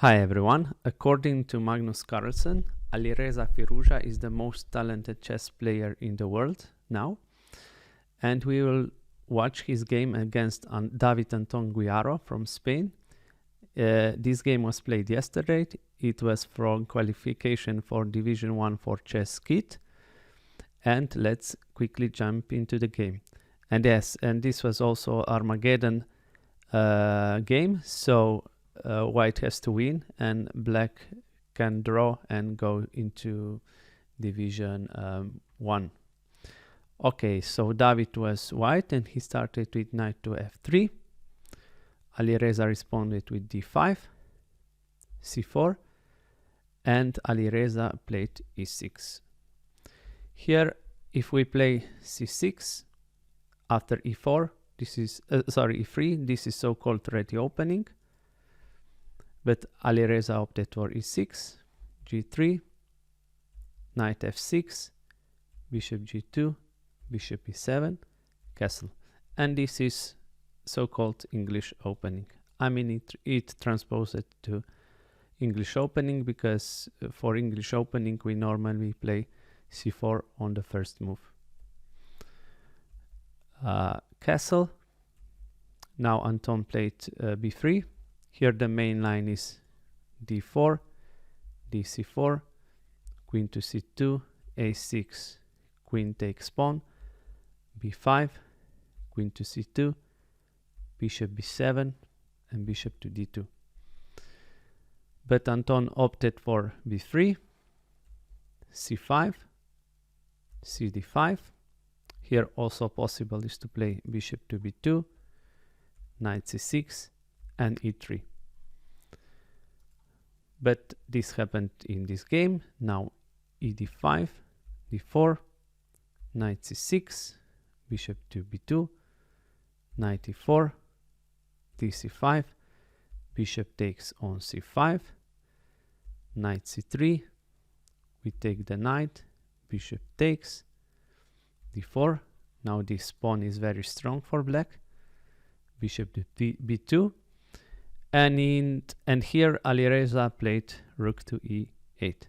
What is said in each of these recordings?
Hi everyone. According to Magnus Carlsen, Alireza Firouzja is the most talented chess player in the world now. And we will watch his game against David Anton Guiaro from Spain. This game was played yesterday. It was from qualification for Division 1 for Chess Kit. And let's quickly jump into the game. And yes, and this was also Armageddon game. So white has to win and black can draw and go into division 1. Okay, so David was white and he started with knight to f3. Alireza responded with d5, c4, and Alireza played e6. Here, if we play c6 after e4, this is e3, this is so-called ready opening. But Alireza opted for e6, g3, knight f6, bishop g2, bishop e7, castle. And this is so-called English opening. I mean, it transposed to English opening because for English opening we normally play c4 on the first move. Castle. Now Anton played b3. Here the main line is d4, dc4, queen to c2, a6, queen takes pawn, b5, queen to c2, bishop b7, and bishop to d2. But Anton opted for b3, c5, cd5. Here also possible is to play bishop to b2, knight c6, and e3. But this happened in this game. Now ed5, d4, knight c6, bishop to b2, knight e4, dc5, bishop takes on c5, knight c3, we take the knight, bishop takes, d4. Now this pawn is very strong for black, bishop to b2. And here Alireza played rook to e8.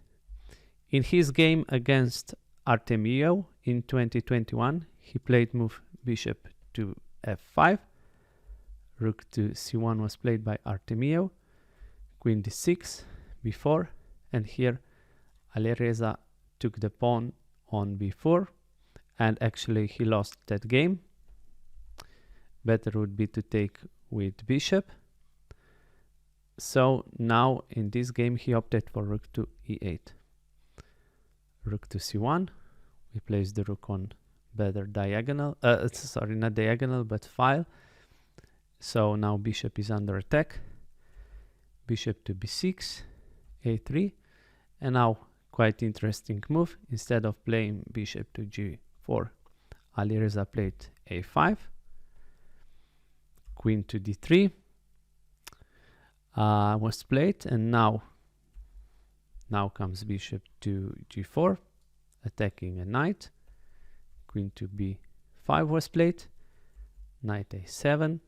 In his game against Artemio in 2021, he played move bishop to f5. Rook to c1 was played by Artemio. Queen d6 b4. And here Alireza took the pawn on b4. And actually he lost that game. Better would be to take with bishop. So now in this game he opted for rook to e8. Rook to c1. We place the rook on better diagonal. Sorry, not diagonal, but file. So now bishop is under attack. Bishop to b6, a3. And now quite interesting move. Instead of playing bishop to g4, Alireza played a5. Queen to d3. Was played, and now comes bishop to g4, attacking a knight. Queen to b5 was played, knight a7,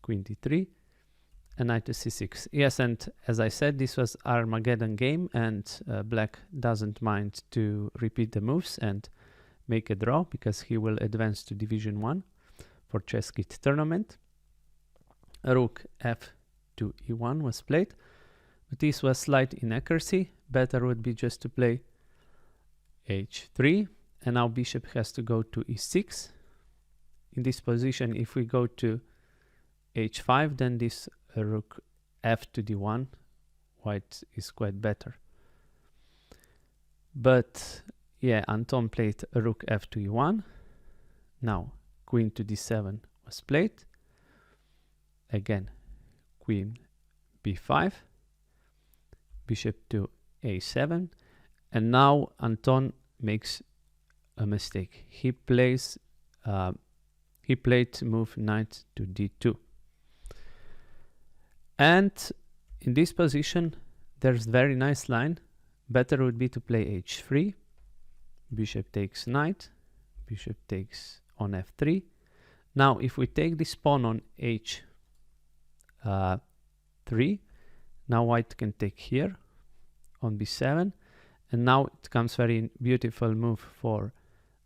queen d3, and knight to c6. Yes, and as I said, this was Armageddon game, and black doesn't mind to repeat the moves and make a draw because he will advance to Division 1 for Chess Kit tournament. Rook f to e1 was played, but this was slight inaccuracy. Better would be just to play h3, and now bishop has to go to e6. In this position, if we go to h5, then this rook f to d1, white is quite better. But yeah, Anton played rook f to e1. Now queen to d7 was played. Again, queen b5, bishop to a7, and now Anton makes a mistake. He played move knight to d2, and in this position there's very nice line. Better would be to play h3, bishop takes knight, bishop takes on f3. Now if we take this pawn on h3, Now white can take here on b7, and now it comes very beautiful move for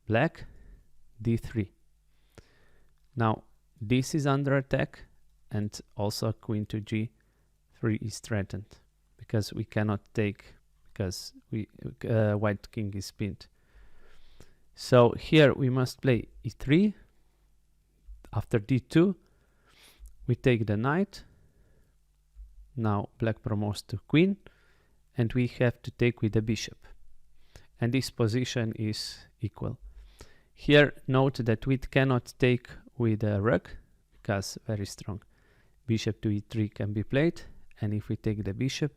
black, d3. Now this is under attack, and also queen to g3 is threatened because we cannot take, because white king is pinned. So here we must play e3. After d2 we take the knight. Now black promotes to queen, and we have to take with the bishop, and this position is equal. Here note that we cannot take with a rook because very strong. Bishop to e3 can be played, and if we take the bishop,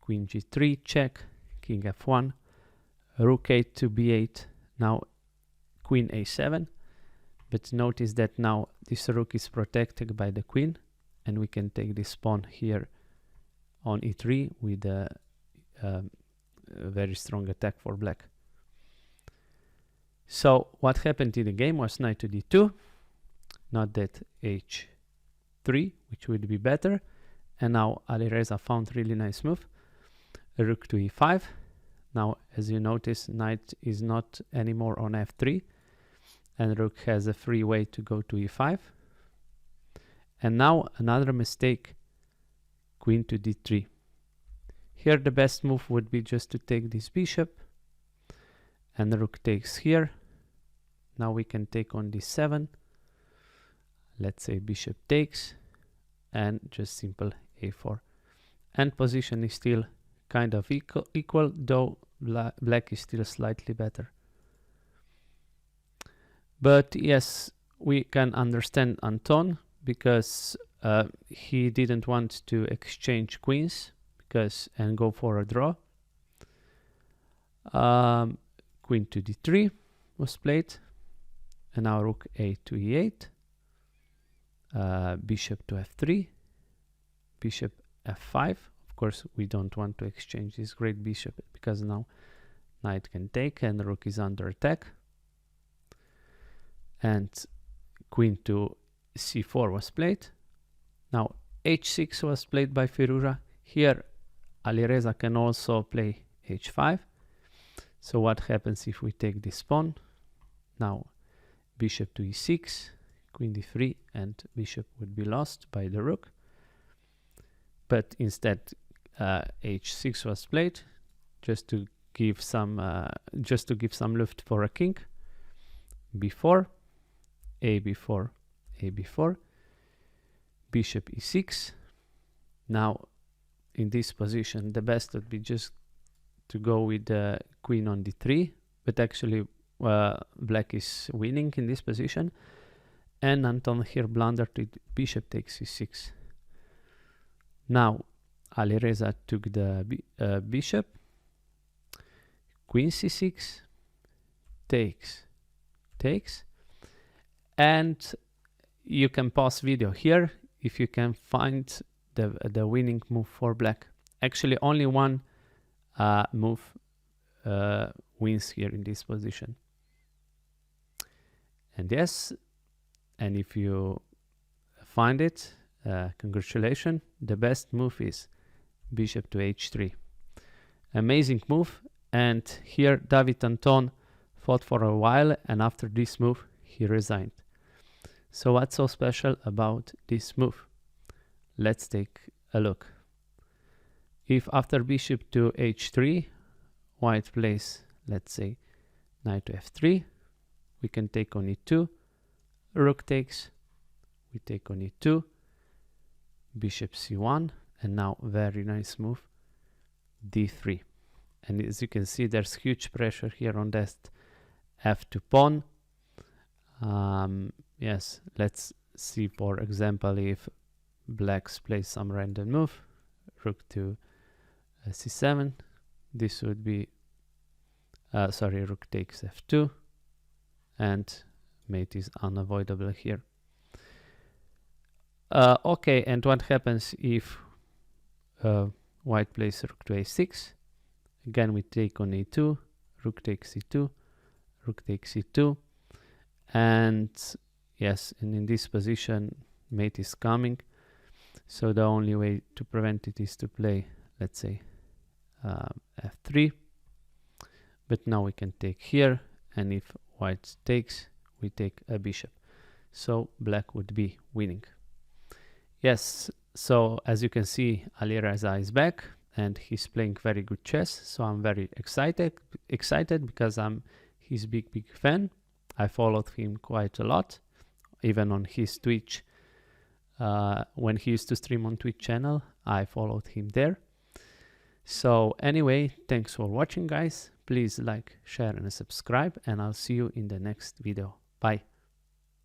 queen g3 check, king f1, rook a8 to b8, now queen a7, but notice that now this rook is protected by the queen, and we can take this pawn here on e3 with a very strong attack for black. So what happened in the game was knight to d2, not that h3, which would be better, and now Alireza found really nice move, rook to e5. Now as you notice, knight is not anymore on f3, and rook has a free way to go to e5. And now another mistake, queen to d3. Here the best move would be just to take this bishop, and the rook takes here. Now we can take on d7. Let's say bishop takes, and just simple a4. And position is still kind of equal, though black is still slightly better. But yes, we can understand Anton, because he didn't want to exchange queens and go for a draw. Queen to d3 was played, and now rook a to e8, bishop to f3, bishop f5. Of course we don't want to exchange this great bishop because now knight can take and rook is under attack, and queen to c4 was played. Now h6 was played by Firouzja. Here Alireza can also play h5. So what happens if we take this pawn? Now bishop to e6, queen d3, and bishop would be lost by the rook. But instead h6 was played just to give some lift for a king. b4, a b4, a b4, bishop e6. Now in this position the best would be just to go with the queen on d3, but actually black is winning in this position, and Anton here blundered to bishop takes e6. Now Alireza took the bishop, queen c6, takes, and you can pause video here if you can find the winning move for black. Actually only one move wins here in this position. And yes, and if you find it, congratulations, the best move is bishop to h3. Amazing move. And here David Anton fought for a while, and after this move he resigned. So what's so special about this move? Let's take a look. If after bishop to h3 white plays, let's say, knight to f3, we can take on e2, rook takes, we take on e2, bishop c1, and now very nice move, d3. And as you can see, there's huge pressure here on that f2 pawn. Yes, let's see, for example, if blacks play some random move, rook to c7, this would be, rook takes f2, and mate is unavoidable here. Okay, and what happens if white plays rook to a6? Again, we take on a2, rook takes c2, rook takes c2, and yes, and in this position mate is coming. So the only way to prevent it is to play, let's say, f3. But now we can take here, and if white takes, we take a bishop. So black would be winning. Yes, so as you can see, Alireza is back and he's playing very good chess. So I'm very excited because I'm his big fan. I followed him quite a lot, even on his Twitch. When he used to stream on Twitch channel, I followed him there. So anyway, thanks for watching, guys. Please like, share and subscribe, and I'll see you in the next video. Bye.